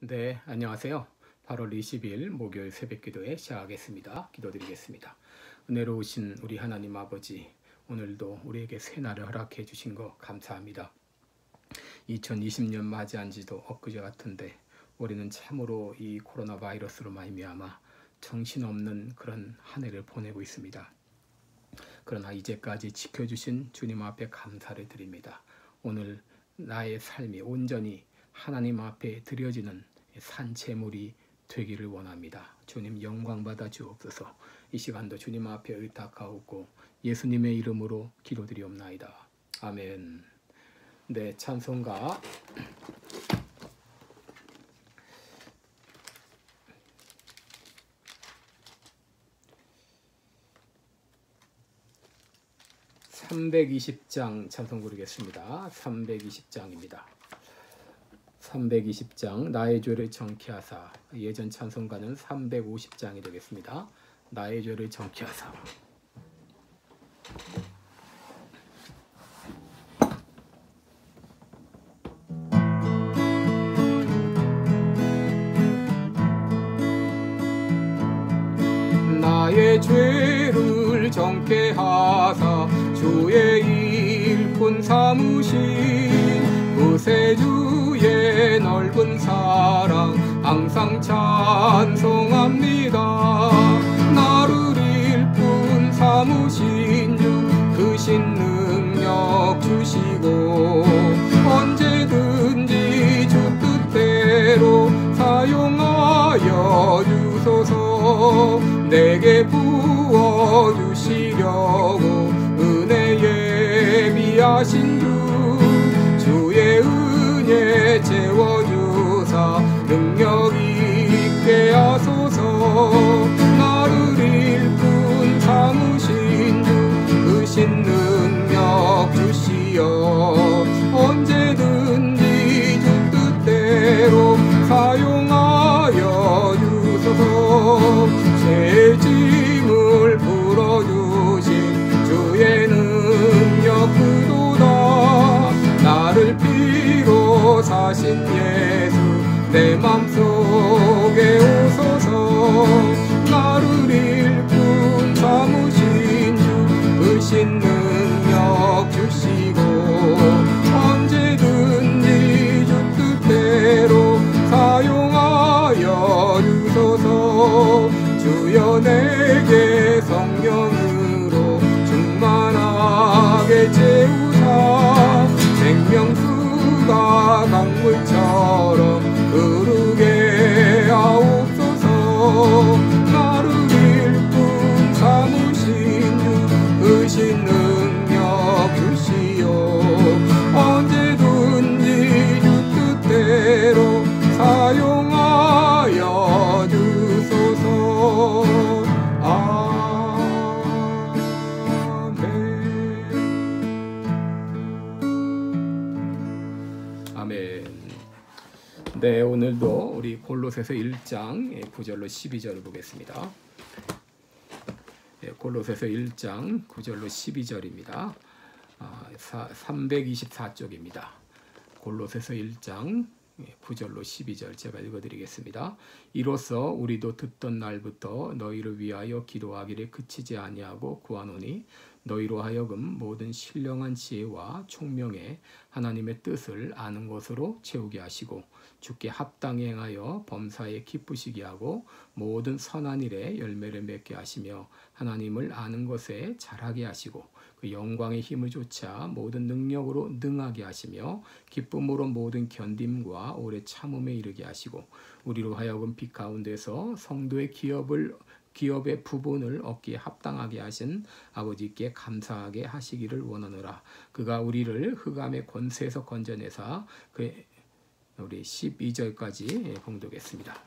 네, 안녕하세요. 8월 20일 목요일 새벽기도에 시작하겠습니다. 기도드리겠습니다. 은혜로우신 우리 하나님 아버지, 오늘도 우리에게 새날을 허락해 주신 거 감사합니다. 2020년 맞이한 지도 엊그제 같은데 우리는 참으로 이 코로나 바이러스로 말미암아 정신없는 그런 한 해를 보내고 있습니다. 그러나 이제까지 지켜주신 주님 앞에 감사를 드립니다. 오늘 나의 삶이 온전히 하나님 앞에 드려지는 산재물이 되기를 원합니다. 주님 영광 받아 주옵소서. 이 시간도 주님 앞에 의탁하옵고 예수님의 이름으로 기도드리옵나이다. 아멘. 네, 찬송가 320장 찬송 부르겠습니다. 320장입니다. 320장 나의 죄를 정케하사. 예전 찬송가는 350장이 되겠습니다. 나의 죄를 정케하사. 나의 죄를 정케하사 주의 일꾼 삼으신 구세주의 넓은 사랑 항상 찬송합니다. 나를 일꾼 삼으신 주 크신 능력 주시고 언제든지 주 뜻대로 사용하여 주소서. 내게 부어주시려고 은혜 예비하신 주 주의 은혜 채워주사 능력 있게 하소서. 나를 일꾼 삼으신 주 크신 능력 주시어 언제든지 주 뜻대로 사용하여 주소서. 새 짐을 풀어주신 주의 능력 그도다. 나를 피로 사신 예수 내 맘속에 오소서. 나를 일꾼 삼으신 주 크신 능력 주시고 언제든지 주 뜻대로 사용하여 주소서. 주여 내게 성령으로 충만하게 채우사 생명수가 강물처럼 흐르게 하옵소서. 나를 일꾼 삼으신 주 크신 능력 주시오 언제든지 주 뜻대로 사용하여 주소서. 아멘. 네, 오늘도 우리 골로새서 1장 9절로 12절을 보겠습니다. 골로새서 1장 9절로 12절입니다. 324쪽입니다. 골로새서 1장 9절로 12절 제가 읽어드리겠습니다. 이로써 우리도 듣던 날부터 너희를 위하여 기도하기를 그치지 아니하고 구하노니 너희로 하여금 모든 신령한 지혜와 총명에 하나님의 뜻을 아는 것으로 채우게 하시고 주께 합당히 행하여 범사에 기쁘시게 하고 모든 선한 일에 열매를 맺게 하시며 하나님을 아는 것에 잘하게 하시고 그 영광의 힘을 좇아 모든 능력으로 능하게 하시며 기쁨으로 모든 견딤과 오래 참음에 이르게 하시고 우리로 하여금 빛 가운데서 성도의 기업의 부분을 얻기에 합당하게 하신 아버지께 감사하게 하시기를 원하노라. 그가 우리를 흑암의 권세에서 건져내사 우리 12절까지 봉독했습니다.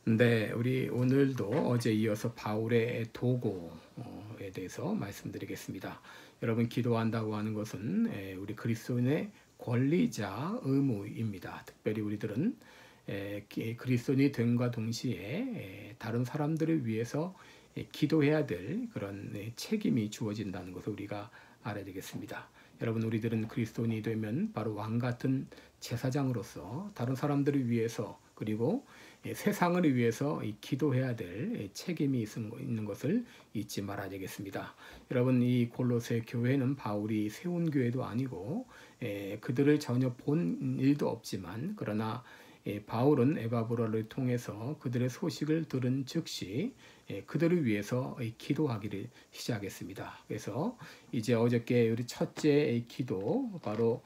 네, 우리 오늘도 어제 이어서 바울의 도고에 대해서 말씀드리겠습니다. 여러분, 기도한다고 하는 것은 우리 그리스도인의 권리자 의무입니다. 특별히 우리들은 그리스도인이 됨과 동시에 다른 사람들을 위해서 기도해야 될 그런 책임이 주어진다는 것을 우리가 알아야 되겠습니다. 여러분, 우리들은 그리스도인이 되면 바로 왕 같은 제사장으로서 다른 사람들을 위해서 그리고 세상을 위해서 기도해야 될 책임이 있는 것을 잊지 말아야 되겠습니다. 여러분, 이 골로새 교회는 바울이 세운 교회도 아니고 그들을 전혀 본 일도 없지만, 그러나 바울은 에바브라를 통해서 그들의 소식을 들은 즉시 그들을 위해서 기도하기를 시작했습니다. 그래서 이제 어저께 우리 첫째 기도, 바로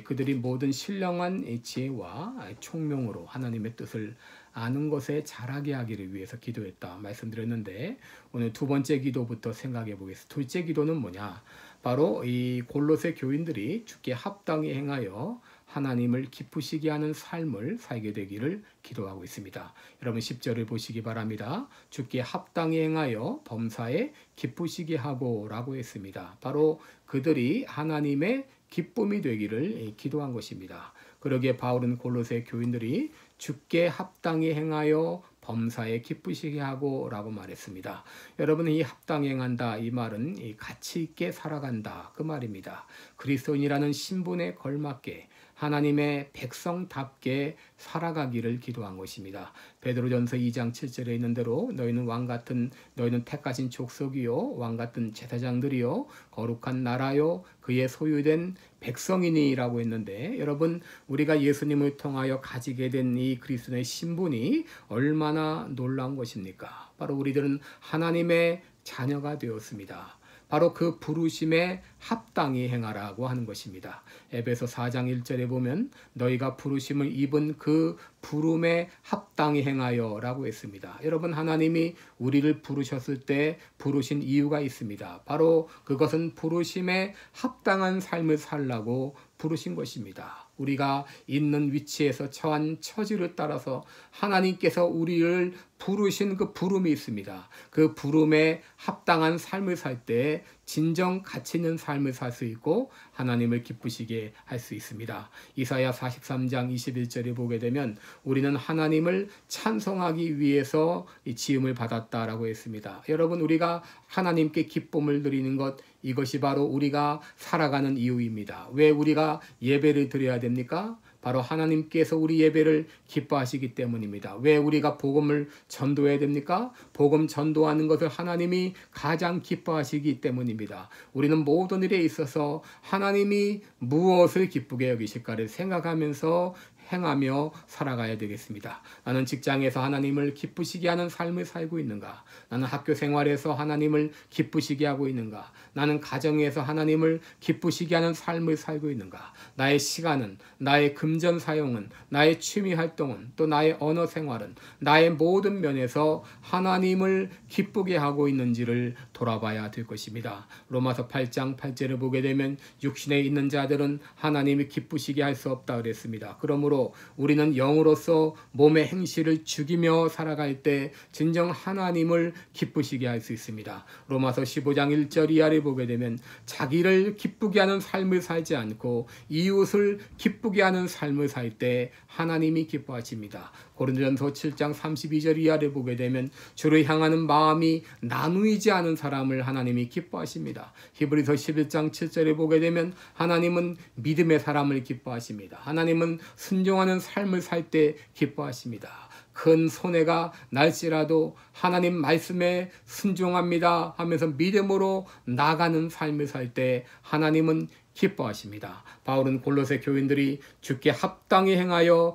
그들이 모든 신령한 지혜와 총명으로 하나님의 뜻을 아는 것에 자라게 하기를 위해서 기도했다 말씀드렸는데, 오늘 두 번째 기도부터 생각해 보겠습니다. 둘째 기도는 뭐냐? 바로 이 골로새 교인들이 주께 합당히 행하여 하나님을 기쁘시게 하는 삶을 살게 되기를 기도하고 있습니다. 여러분 10절을 보시기 바랍니다. 주께 합당히 행하여 범사에 기쁘시게 하고 라고 했습니다. 바로 그들이 하나님의 기쁨이 되기를 기도한 것입니다. 그러기에 바울은 골로새 교인들이 주께 합당히 행하여 범사에 기쁘시게 하고 라고 말했습니다. 여러분, 이 합당히 행한다, 이 말은 가치 있게 살아간다, 그 말입니다. 그리스도인이라는 신분에 걸맞게 하나님의 백성답게 살아가기를 기도한 것입니다. 베드로전서 2장 7절에 있는 대로 너희는 택하신 족속이요 왕같은 제사장들이요 거룩한 나라요 그의 소유된 백성이니라고 했는데, 여러분, 우리가 예수님을 통하여 가지게 된 이 그리스도의 신분이 얼마나 놀라운 것입니까? 바로 우리들은 하나님의 자녀가 되었습니다. 바로 그 부르심에 합당히 행하라고 하는 것입니다. 에베소 4장 1절에 보면 너희가 부르심을 입은 그 부름에 합당히 행하여 라고 했습니다. 여러분, 하나님이 우리를 부르셨을 때 부르신 이유가 있습니다. 바로 그것은 부르심에 합당한 삶을 살라고 부르신 것입니다. 우리가 있는 위치에서 처한 처지를 따라서 하나님께서 우리를 부르신 그 부름이 있습니다. 그 부름에 합당한 삶을 살 때 진정 가치 있는 삶을 살 수 있고 하나님을 기쁘시게 할 수 있습니다. 이사야 43장 21절에 보게 되면 우리는 하나님을 찬송하기 위해서 이 지음을 받았다라고 했습니다. 여러분, 우리가 하나님께 기쁨을 드리는 것, 이것이 바로 우리가 살아가는 이유입니다. 왜 우리가 예배를 드려야 됩니까? 바로 하나님께서 우리 예배를 기뻐하시기 때문입니다. 왜 우리가 복음을 전도해야 됩니까? 복음 전도하는 것을 하나님이 가장 기뻐하시기 때문입니다. 우리는 모든 일에 있어서 하나님이 무엇을 기쁘게 여기실까를 생각하면서 행하며 살아가야 되겠습니다. 나는 직장에서 하나님을 기쁘시게 하는 삶을 살고 있는가? 나는 학교 생활에서 하나님을 기쁘시게 하고 있는가? 나는 가정에서 하나님을 기쁘시게 하는 삶을 살고 있는가? 나의 시간은, 나의 금전 사용은, 나의 취미 활동은, 또 나의 언어 생활은, 나의 모든 면에서 하나님을 기쁘게 하고 있는지를 돌아봐야 될 것입니다. 로마서 8장 8절을 보게 되면 육신에 있는 자들은 하나님이 기쁘시게 할 수 없다 그랬습니다. 그러므로 우리는 영으로서 몸의 행실을 죽이며 살아갈 때 진정 하나님을 기쁘시게 할 수 있습니다. 로마서 15장 1절 이하를 보게 되면 자기를 기쁘게 하는 삶을 살지 않고 이웃을 기쁘게 하는 삶을 살 때 하나님이 기뻐하십니다. 고린도전서 7장 32절 이하를 보게 되면 주를 향하는 마음이 나누이지 않은 사람을 하나님이 기뻐하십니다. 히브리서 11장 7절에 보게 되면 하나님은 믿음의 사람을 기뻐하십니다. 하나님은 순종하는 삶을 살 때 기뻐하십니다. 큰 손해가 날지라도 하나님 말씀에 순종합니다 하면서 믿음으로 나가는 삶을 살 때 하나님은 기뻐하십니다. 바울은 골로새 교인들이 주께 합당히 행하여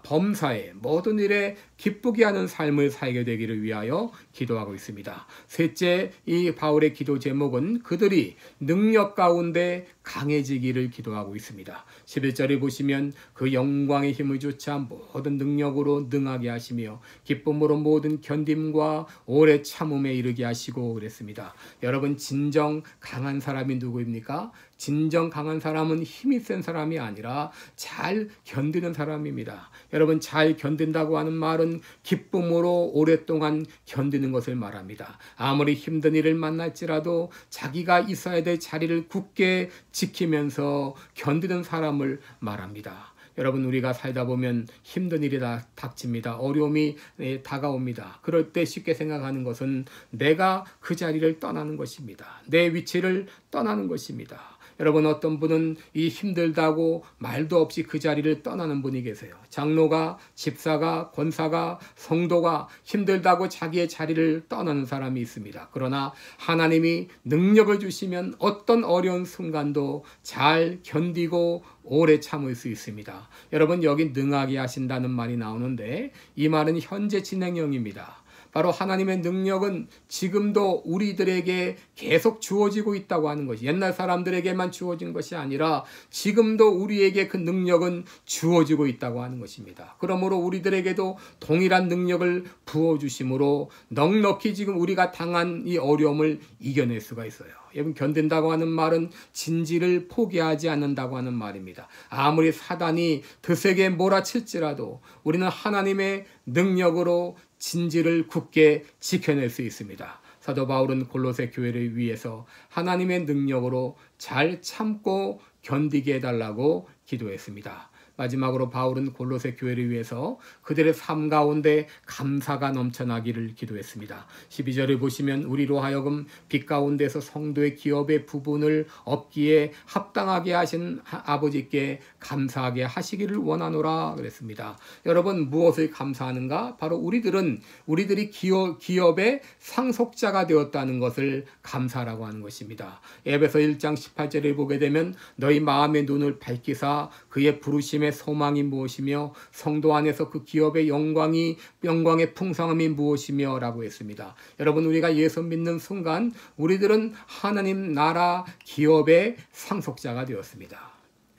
범사에 모든 일에 기쁘게 하는 삶을 살게 되기를 위하여 기도하고 있습니다. 셋째, 이 바울의 기도 제목은 그들이 능력 가운데 강해지기를 기도하고 있습니다. 11절에 보시면 그 영광의 힘을 주차 모든 능력으로 능하게 하시며 기쁨으로 모든 견딤과 오래 참음에 이르게 하시고 그랬습니다. 여러분, 진정 강한 사람이 누구입니까? 진정 강한 사람은 힘이 센 사람이 아니라 잘 견디는 사람입니다. 여러분, 잘 견딘다고 하는 말은 기쁨으로 오랫동안 견디는 것을 말합니다. 아무리 힘든 일을 만날지라도 자기가 있어야 될 자리를 굳게 지키면서 견디는 사람을 말합니다. 여러분, 우리가 살다 보면 힘든 일이 닥칩니다. 어려움이 다가옵니다. 그럴 때 쉽게 생각하는 것은 내가 그 자리를 떠나는 것입니다. 내 위치를 떠나는 것입니다. 여러분 어떤 분은 이 힘들다고 말도 없이 그 자리를 떠나는 분이 계세요. 장로가, 집사가, 권사가, 성도가 힘들다고 자기의 자리를 떠나는 사람이 있습니다. 그러나 하나님이 능력을 주시면 어떤 어려운 순간도 잘 견디고 오래 참을 수 있습니다. 여러분 여기 능하게 하신다는 말이 나오는데 이 말은 현재 진행형입니다. 바로 하나님의 능력은 지금도 우리들에게 계속 주어지고 있다고 하는 것이, 옛날 사람들에게만 주어진 것이 아니라 지금도 우리에게 그 능력은 주어지고 있다고 하는 것입니다. 그러므로 우리들에게도 동일한 능력을 부어주심으로 넉넉히 지금 우리가 당한 이 어려움을 이겨낼 수가 있어요. 여러분 견딘다고 하는 말은 진지를 포기하지 않는다고 하는 말입니다. 아무리 사단이 드세게 몰아칠지라도 우리는 하나님의 능력으로 진지를 굳게 지켜낼 수 있습니다. 사도 바울은 골로새 교회를 위해서 하나님의 능력으로 잘 참고 견디게 해달라고 기도했습니다. 마지막으로 바울은 골로새 교회를 위해서 그들의 삶 가운데 감사가 넘쳐나기를 기도했습니다. 12절을 보시면 우리로 하여금 빛 가운데서 성도의 기업의 부분을 얻기에 합당하게 하신 아버지께 감사하게 하시기를 원하노라 그랬습니다. 여러분 무엇을 감사하는가? 바로 우리들이 기업의 상속자가 되었다는 것을 감사라고 하는 것입니다. 에베소 1장 18절을 보게 되면 너희 마음의 눈을 밝히사 그의 부르심의 소망이 무엇이며 성도 안에서 그 기업의 영광의 풍성함이 무엇이며 라고 했습니다. 여러분 우리가 예수 믿는 순간 우리들은 하나님 나라 기업의 상속자가 되었습니다.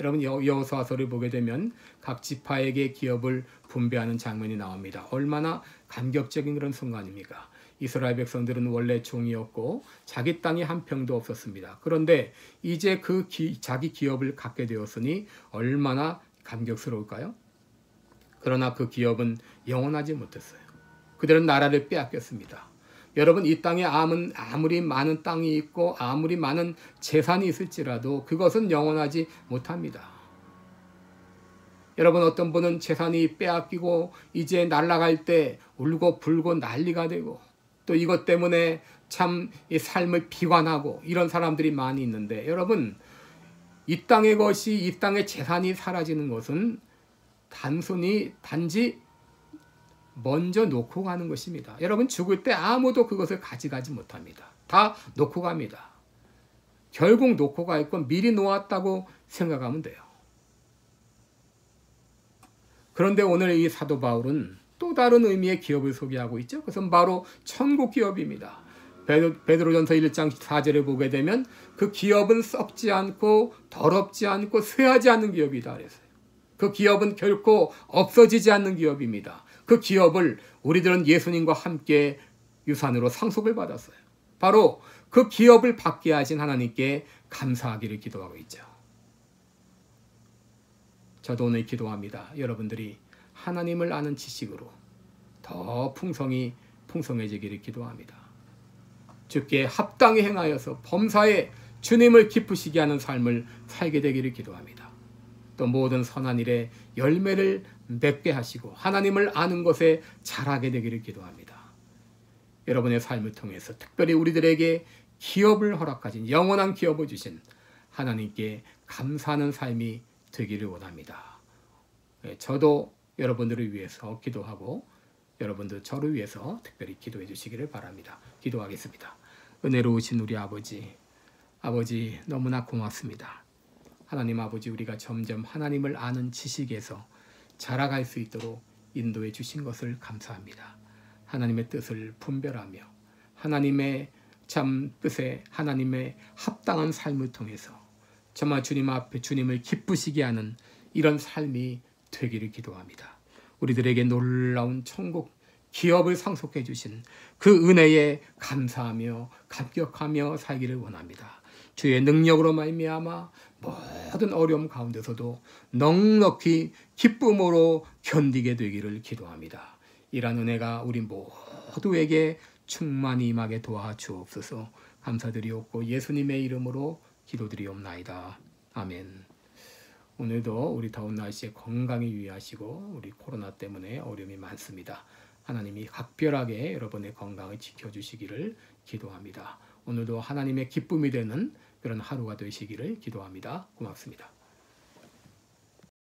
여러분 여호수아서를 보게 되면 각 지파에게 기업을 분배하는 장면이 나옵니다. 얼마나 감격적인 그런 순간입니까? 이스라엘 백성들은 원래 종이었고 자기 땅이 한 평도 없었습니다. 그런데 이제 자기 기업을 갖게 되었으니 얼마나 감격스러울까요? 그러나 그 기업은 영원하지 못했어요. 그들은 나라를 빼앗겼습니다. 여러분 이 땅에 아무리 많은 땅이 있고 아무리 많은 재산이 있을지라도 그것은 영원하지 못합니다. 여러분 어떤 분은 재산이 빼앗기고 이제 날아갈 때 울고 불고 난리가 되고 또 이것 때문에 참 이 삶을 비관하고 이런 사람들이 많이 있는데 여러분 이 땅의 재산이 사라지는 것은 단지 먼저 놓고 가는 것입니다. 여러분 죽을 때 아무도 그것을 가져가지 못합니다. 다 놓고 갑니다. 결국 놓고 가 있고 미리 놓았다고 생각하면 돼요. 그런데 오늘 이 사도 바울은 또 다른 의미의 기업을 소개하고 있죠. 그것은 바로 천국 기업입니다. 베드로전서 1장 4절에 보게 되면 그 기업은 썩지 않고 더럽지 않고 쇠하지 않는 기업이다 그랬어요. 그 기업은 결코 없어지지 않는 기업입니다. 그 기업을 우리들은 예수님과 함께 유산으로 상속을 받았어요. 바로 그 기업을 받게 하신 하나님께 감사하기를 기도하고 있죠. 저도 오늘 기도합니다. 여러분들이 하나님을 아는 지식으로 더 풍성해지기를 기도합니다. 주께 합당히 행하여서 범사에 주님을 기쁘시게 하는 삶을 살게 되기를 기도합니다. 또 모든 선한 일에 열매를 맺게 하시고 하나님을 아는 것에 자라게 되기를 기도합니다. 여러분의 삶을 통해서 특별히 우리들에게 기업을 허락하신 영원한 기업을 주신 하나님께 감사하는 삶이 되기를 원합니다. 저도 여러분들을 위해서 기도하고 여러분들 저를 위해서 특별히 기도해 주시기를 바랍니다. 기도하겠습니다. 은혜로우신 우리 아버지 너무나 고맙습니다. 하나님 아버지 우리가 점점 하나님을 아는 지식에서 자라갈 수 있도록 인도해 주신 것을 감사합니다. 하나님의 뜻을 분별하며 하나님의 참 뜻에 하나님의 합당한 삶을 통해서 정말 주님 앞에 주님을 기쁘시게 하는 이런 삶이 되기를 기도합니다. 우리들에게 놀라운 천국 기업을 상속해 주신 그 은혜에 감사하며 감격하며 살기를 원합니다. 주의 능력으로 말미암아 모든 어려움 가운데서도 넉넉히 기쁨으로 견디게 되기를 기도합니다. 이런 은혜가 우리 모두에게 충만히 임하게 도와주옵소서. 감사드리옵고 예수님의 이름으로 기도드리옵나이다. 아멘. 오늘도 우리 더운 날씨에 건강히 유의하시고 우리 코로나 때문에 어려움이 많습니다. 하나님이 각별하게 여러분의 건강을 지켜주시기를 기도합니다. 오늘도 하나님의 기쁨이 되는 그런 하루가 되시기를 기도합니다. 고맙습니다.